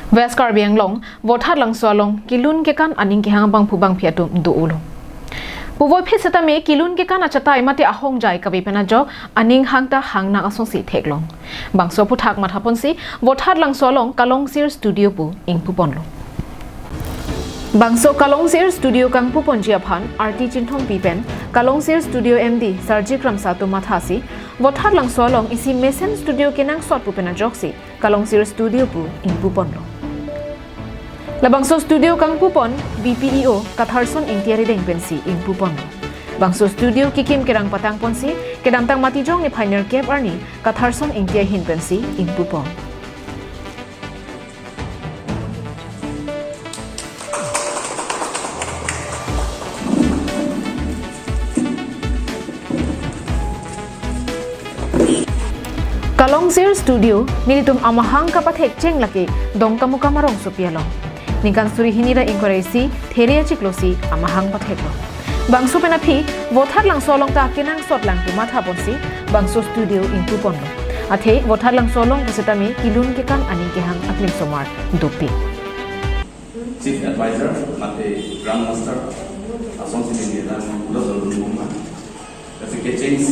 West Karbi Anglong, Votat Lang Swalong, Kilun Kekan Aning Kihang Bang Pubang Piatum Duulo. Puvoi Pisatame, Kilun Kekan Achatai Mate Ahong Jai Kavipenajo, Aning Hangta Hangna Asonsi Teklong. Bang Soputak Mataponsi, Votat Lang Swalong, Kalong Sir Studio Bu, Ing Puponlo. Bangso Kalong Sir Studio Kang Pupon Jiaphan, RT Chinthong Pipen, Kalong Sir Studio MD, Sarji Kramsato Mathasi, Votat Lang Swalong isi Mesen Studio Kenang Sot Pupena Joksi, Kalong Sir Studio Bu, Ing Puponlo. Labangso Studio Kang Pupon, BPEO, Katharson Ing Tiari Deng Pensi, Ing Puponlo. Bangso Studio Kikim Kerang Patang Ponsi, Kedamtang Matijong ni Pioneer Cape Arni, Katharson Ing Tiari Hin Pensi, Ing Pupon. Kalong Sir Studio, nilitum amahang kapathek cheng laki, dong kamuka marong supialong. Nikan suri hinira inkoresi, theria chiklosi, amahang patheklo. Bangso penapi, Votat Lang Swalong ta kinang sot lang tumatha ponsi, Bangso Studio ing Puponlo. Athe, Votat Lang Swalong kusitami, kilun kekan aning kehang aklim somar, dupi. Chief Advisor, Mate Grandmaster, Asonsi Niniran, Lozol Lumuma. Kasi KCNC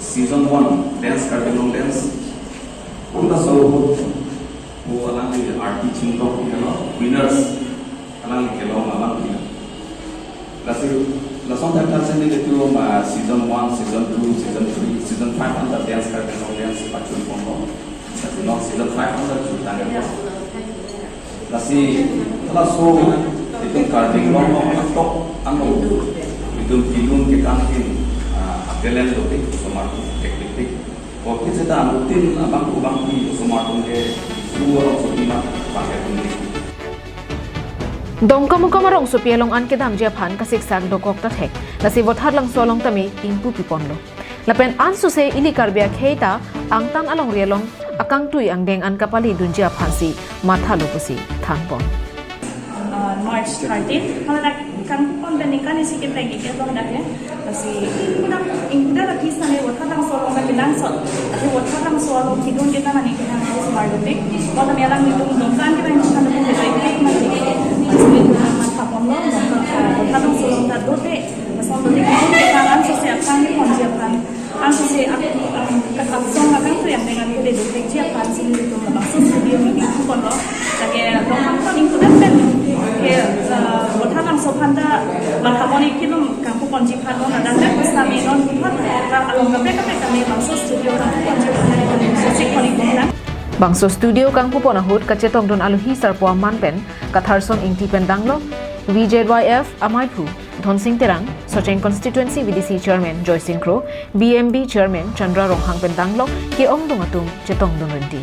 Season 1 Dance Carpinong Dance. Punta solo po alang di RT Chinthong winners alang kelong alang kita. Kasi lasong tagtasan ni itu Season 1, Season 2, Season 3, Season 5 under Dance Carpinong Dance pacun pono. Kasi no Season 5 under tanggal po. Kasi laso itong Carpinong tok ano itong kilun kekantin Kalian topik smartphone teknik. Oke, kita rutin abang di smartphone ke seluruh sumber pakai penting. Dong kamuka marong supialong an kedam Japan kasiksak dokok tathek. Nasi Votat Lang Swalong tami Ing Puponlo. Lapen an suse ili karbia keita ang tan along rialong akang tui ang deng an kapali dun Japan si matha lupusi thanpon. March 13, kalau nak kan pun dan ikan isi kita lagi kita dong dah ya, masih kita ingin dah lagi sana Votat Lang Swalong nak bilang sot, tapi Votat Lang Swalong hidung kita mana kita harus smart detik, kalau kami orang hidung dongkan kita yang kita dapat detik masih mata pondok Votat Lang Swalong tak dote, masih dote kita kan sosial kan ni konsiapkan, kan sosial ketapsong kan tu yang dengan kita detik siapkan sini itu maksud studio ini pun loh, tapi dongkan kan itu dah Votat Lang Swalong dah marhamoni kita kampung konjikan non ada kami non kita along kami bangso studio kampung konjikan itu sosik konjikan. Bangso Studio Kang Pupon ahut kacetong don aluhi sarpuam manpen, Katharson Ing Tipen Danglo, VJYF Amaipu, Dhonsing Terang, Socheng Constituency VDC Chairman Joy Sinkro, BMB Chairman Chandra Ronghang Pendanglo, ki ong dungatung cetong don renti.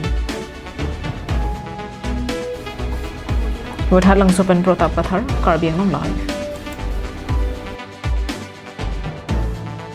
Votat Lang Sopen Protap Pathar, Karbi Anglong Live.